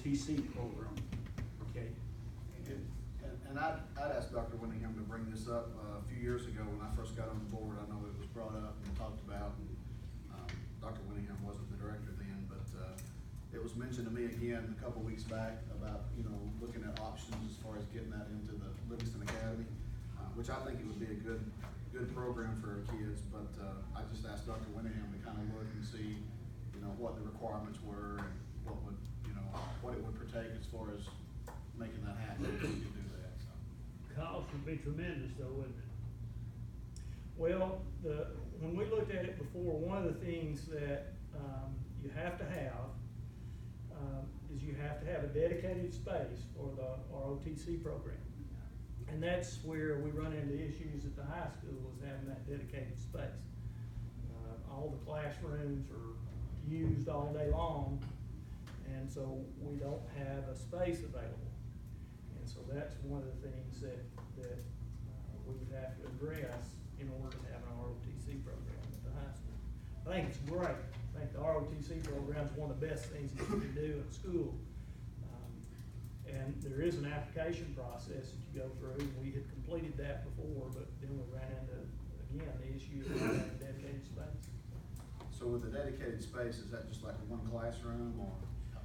OTC program, okay? And I'd asked Dr. Winningham to bring this up a few years ago when I first got on the board. I know it was brought up and talked about, and Dr. Winningham wasn't the director then, but it was mentioned to me again a couple weeks back about, looking at options as far as getting that into the Livingston Academy, which I think it would be a good program for our kids. But I just asked Dr. Winningham to kind of look and see, what the requirements were and what it would partake as far as making that happen, if we could do that, so. Cost would be tremendous though, wouldn't it? Well, when we looked at it before, one of the things that you have to have is you have to have a dedicated space for the ROTC program. And that's where we run into issues at the high school, is having that dedicated space. All the classrooms are used all day long, and so we don't have a space available. And so that's one of the things that we would have to address in order to have an ROTC program at the high school. I think it's great. I think the ROTC program is one of the best things that you can do in school. And there is an application process that you go through. We had completed that before, but then we ran into, again, the issue of having a dedicated space. So with the dedicated space, is that just like one classroom or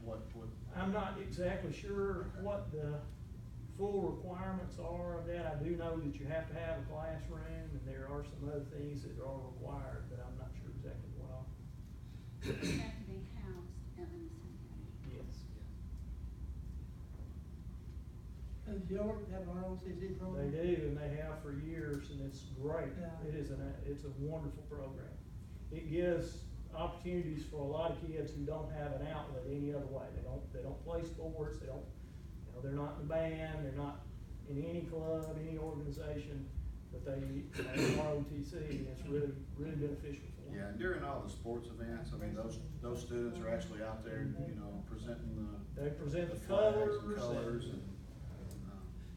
what? I'm not exactly sure what the full requirements are of that. I do know that you have to have a classroom, and there are some other things that are required, but I'm not sure exactly what all. They have to be housed at Livingston County. Yes. Does York have an ROTC program? They do, and they have for years, and it's great. Yeah. It's a wonderful program. It gives opportunities for a lot of kids who don't have an outlet any other way. They don't play sports, they're not in a band, they're not in any club, any organization, but they have ROTC, and it's really, really beneficial for them. Yeah, and during all the sports events, I mean, those students are actually out there, presenting They present the flags and colors and,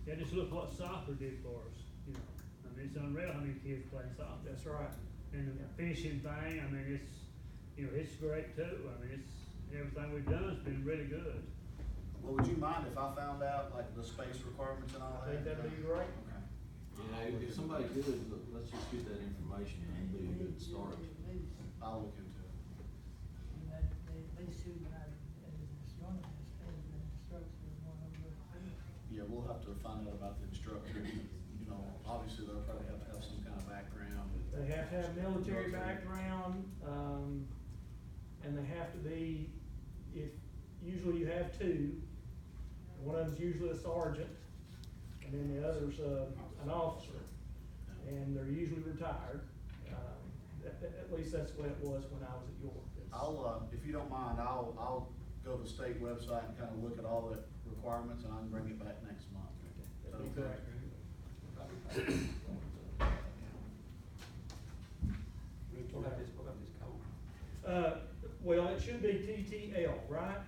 Yeah, just look what soccer did for us, I mean, it's unreal how many kids play soccer. That's right. And the fishing thing, I mean, it's great too. I mean, everything we've done has been really good. well, would you mind if I found out like the space requirements and all I that? think that'd be great. Okay. If somebody could, let's just get that information, that'd be a good start. I'll look into it. They should have, as long as the instructor, one of them. Yeah, we'll have to find out about the instructor. Obviously they'll probably have to have some kind of background. They have to have military background, and they have to be, usually you have two. One of them's usually a sergeant, and then the other's an officer, and they're usually retired. At least that's the way it was when I was at York. I'll, if you don't mind, I'll go to the state website and kind of look at all the requirements, and I can bring it back next month. That'd be Okay. great. What about this code? Well, it should be TTL, right?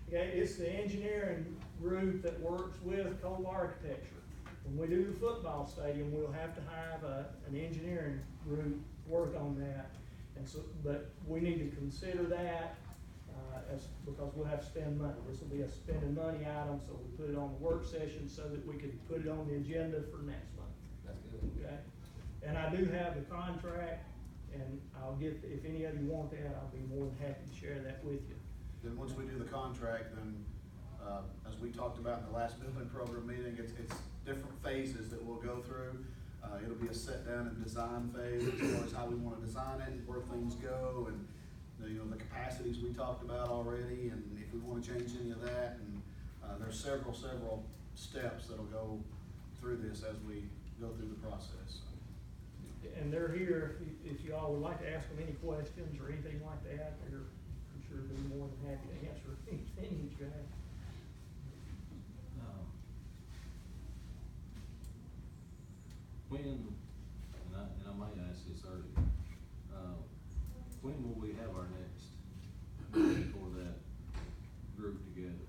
Okay, it's the engineering group that works with Cole Architecture. When we do the football stadium, we'll have to have an engineering group work on that. And so, but we need to consider that, because we'll have to spend money. This will be a spending money item, so we put it on the work session so that we can put it on the agenda for next month. That's good. Okay? And I do have the contract, and I'll get, if any of you want that, I'll be more than happy to share that with you. Then once we do the contract, then, as we talked about in the last building program meeting, it's different phases that we'll go through. It'll be a sit down and design phase as far as how we wanna design it, where things go, and the capacities we talked about already, and if we wanna change any of that, and, there's several steps that'll go through this as we go through the process. And they're here, if y'all would like to ask them any questions or anything like that, I'm sure they'd be more than happy to answer anything that you have. When, and I might ask this earlier, when will we have our next meeting for that group together?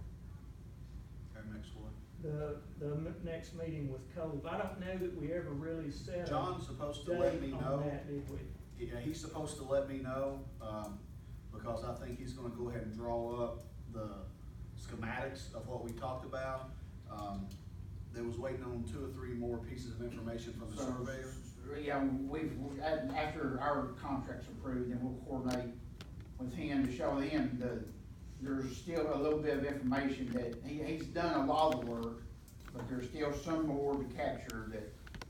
Our next one. The next meeting with Cove, I don't know that we ever really set a John's supposed to let me date know. on that, did we? Yeah, he's supposed to let me know, because I think he's gonna go ahead and draw up the schematics of what we talked about. They was waiting on 2 or 3 more pieces of information from the surveyor. Yeah, after our contract's approved, then we'll coordinate with him to show him there's still a little bit of information that, he's done a lot of the work, but there's still some more to capture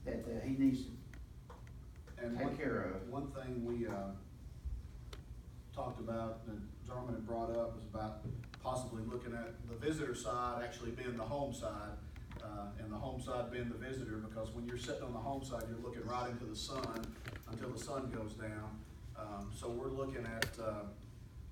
that he needs to take care of. One thing we, talked about, that Jarman had brought up, was about possibly looking at the visitor side actually being the home side, and the home side being the visitor, because when you're sitting on the home side, you're looking right into the sun until the sun goes down. So we're looking at,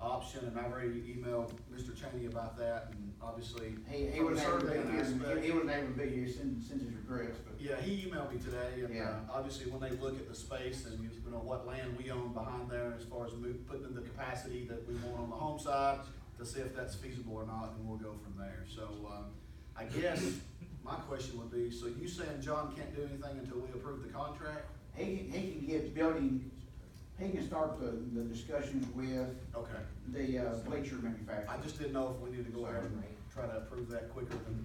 option, and I've already emailed Mr. Cheney about that, and obviously. He from a wasn't able to be surveying here, aspect- he wasn't able to be here since his regrets, but. Yeah, he emailed me today, and, Yeah. obviously, when they look at the space and, you know, what land we own behind there, as far as putting in the capacity that we want on the home side, to see if that's feasible or not, and we'll go from there. So, I guess my question would be, so you saying John can't do anything until we approve the contract? He can get building, he can start the discussions with Okay. the bleacher manufacturer. I just didn't know if we need to go ahead and try to approve that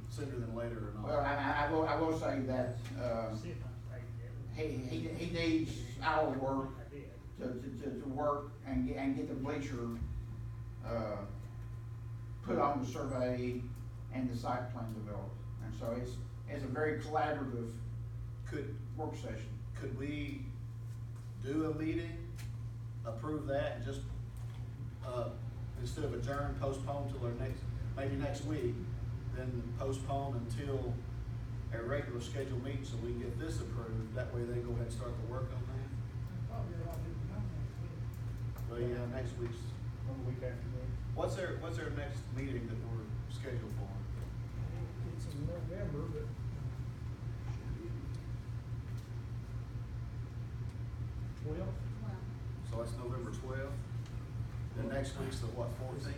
sooner than later or not. Well, I will say that, See if I can get it. he needs our work I did. to work and get the bleacher, put on the survey and the site plan developed. And so it's a very collaborative Could, work session. could we do a meeting, approve that, and just, instead of adjourn, postpone till our maybe next week, then postpone until a regular scheduled meeting so we can get this approved, that way they go ahead and start the work on that? Probably a lot of people come next week. Well, yeah, next week's, One week after that. what's their next meeting that we're scheduled for? It's in November, but. 12th? Well, So that's November 12th. The next week's the what, 14th?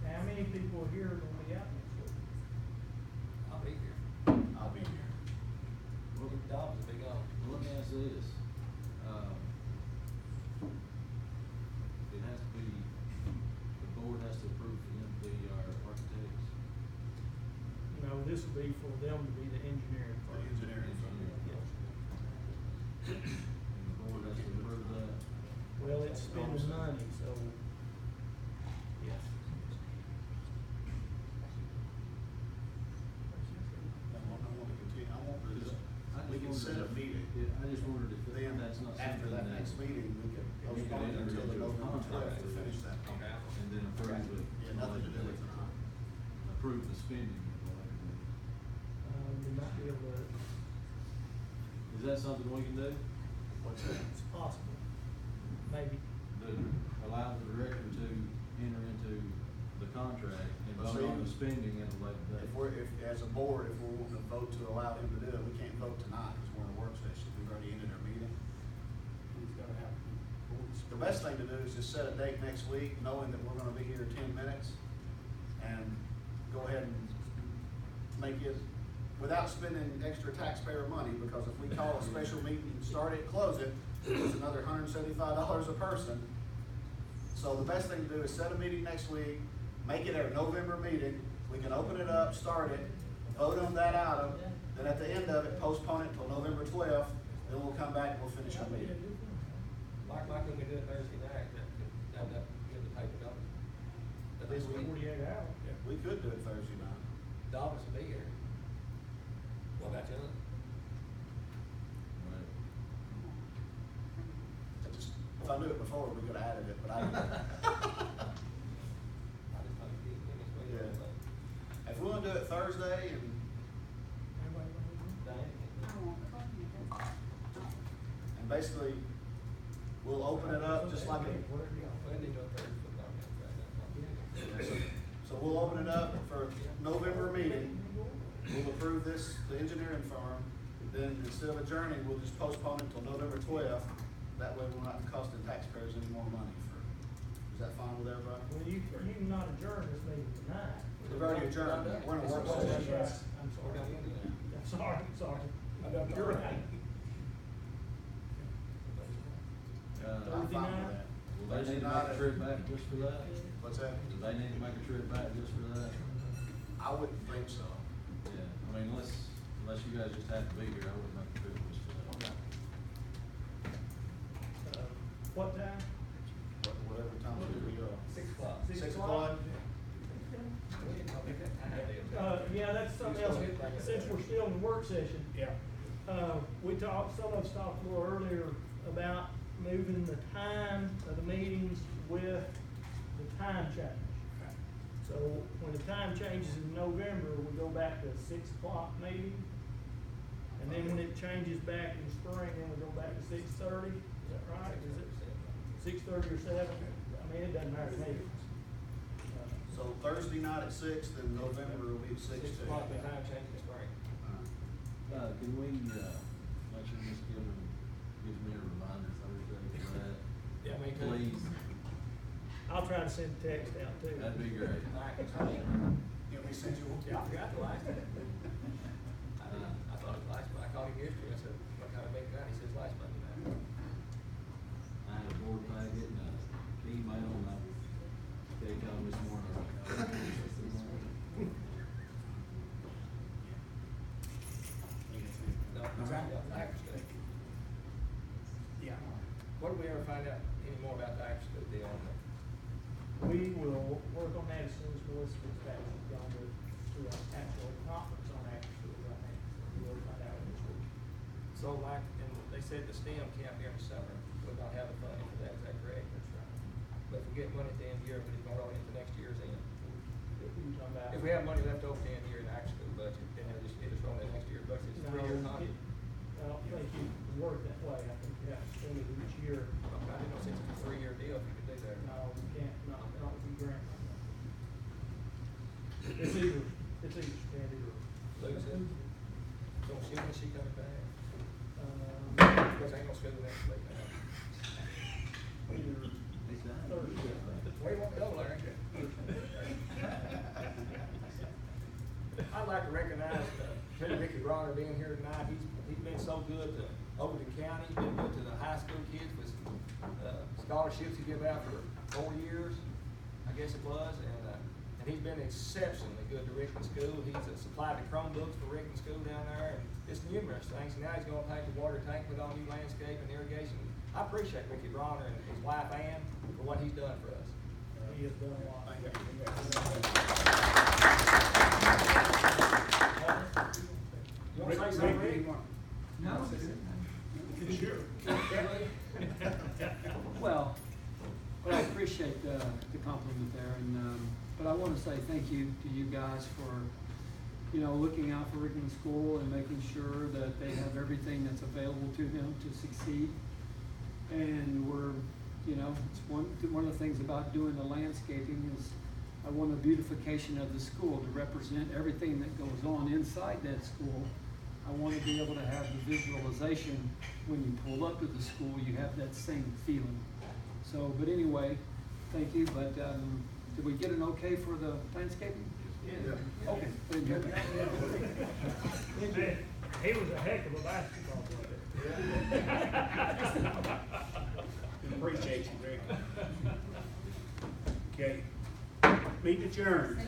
How many people here are gonna be out next week? I'll be here. I'll be here. Well, Get the dogs to be gone. let me ask this, it has to be, the board has to approve for them to be our architects. No, this will be for them to be the engineering For firm. the engineering firm. And the board has to approve that. Well, it's spending money, so, yes. I want to continue, I want to, we can just set a wondered if- meeting. Yeah, I just wondered if Then, that's not after something that next meeting, we can postpone it until the November 12th to finish that. Okay. And then approve it. Yeah, nothing to do with it. Approve the spending at a later date. We might be able to, Is that something we can do? What's that? it's possible, maybe. Allow the director to enter into the contract and vote on the spending at a later date? If as a board, if we're wanting to vote to allow him to do it, we can't vote tonight because we're in a work session. We've already ended our meeting. He's gotta have. The best thing to do is just set a date next week, knowing that we're gonna be here 10 minutes, and go ahead and make it, without spending extra taxpayer money, because if we call a special meeting and start it, close it, it's another $175 a person. So the best thing to do is set a meeting next week, make it our November meeting, we can open it up, start it, vote on that item, then at the end of it, postpone it till November 12th, then we'll come back and we'll finish our meeting. Like when we do it Thursday night, that give the paper notice. But this week, 48 hours. We could do it Thursday night. Dobbs will be here. What about you? Right. If I knew it before, we could have added it, but I didn't. I just think he next week. Yeah. If we wanna do it Thursday and, I won't come here, that's. and basically, we'll open it up just like it. Wendy go Thursday, football game, So we'll open it up for November meeting, we'll approve this, the engineering firm, then instead of adjourning, we'll just postpone it until November 12th. That way we're not costing taxpayers any more money for, is that fine with everybody? Well, you can not adjourn this meeting tonight. We've already adjourned, we're in a work Oh, that's session. right. I'm sorry. I'm sorry. You're right. I'm Thursday fine night? with that. Will they need to make a trip back just for that? What's that? Do they need to make a trip back just for that? I wouldn't think so. Yeah, I mean, unless you guys just have to be here, I wouldn't have to privilege for that. What time? Whatever time we go. 6 o'clock. 6 o'clock? Yeah, that's something else, since we're still in the work session. Yeah. We talked, some of us talked a little earlier about moving the time of the meetings with the time change. So when the time changes in November, we go back to 6 o'clock meeting. And then when it changes back in spring, then we go back to 6:30, is that right? Is it 6:30 or 7? I mean, it doesn't matter to me. So Thursday night at 6, then November will be at 6 6 too. o'clock, the time change in spring. Can we, make sure Ms. Gilman gives me a reminder Thursday for that? Yeah, me too. Please, I'll try to send a text out too. that'd be great. Yeah, we sent you one. Yeah, I forgot the last time. I thought it was last, I called him yesterday, I said, what kind of big guy? He says last Monday night. I had a board packet and an email, and I gave y'all this morning. No, I'm trying to, the Acre School. Yeah. What did we ever find out any more about the Acre School deal on that? We will work on that as soon as Melissa gets back. She's gone to an actual conference on Acre School right now. So we'll find out this week. So like, and they said the STEM camp here in the summer, we're not having funding for that, is that correct? That's right. But if we get money at the end of the year, we just go roll into next year's end. You're talking about- If we have money left over at the end of the year in the Acre School budget, then it'll just roll into next year's budget, it's a No, 3-year contract. I don't think you can work that way. I think you have to spend it each year. I didn't know since it's a 3-year deal, if you could do that. No, you can't, not if you grant money. It's either spend it or. Lose it. So she, when she coming back? Um, Because ain't no school next week now. either Thursday. Where you want to go, Larry? I'd like to recognize Lieutenant Ricky Bronner being here tonight. He's been so good to Overton County, he's been good to the high school kids with scholarships he give out for 4 years, I guess it was, and he's been exceptionally good to Rickman School. He's supplied the Chromebooks for Rickman School down there, and just numerous things. And now he's gonna paint the water tank, put on new landscape and irrigation. I appreciate Ricky Bronner and his wife Ann for what he's done for us. He has done a lot. You wanna say something, Rick? No. Sure. Well, I appreciate the compliment there, and, but I want to say thank you to you guys for, looking out for Rickman School and making sure that they have everything that's available to them to succeed. And it's one of the things about doing the landscaping is I want the beautification of the school to represent everything that goes on inside that school. I want to be able to have the visualization when you pull up to the school, you have that same feeling. So, but anyway, thank you, but, did we get an okay for the landscaping? Yeah. Okay. Very good. Man, he was a heck of a basketball player. Appreciate you, Rick. Okay. Meet adjourned.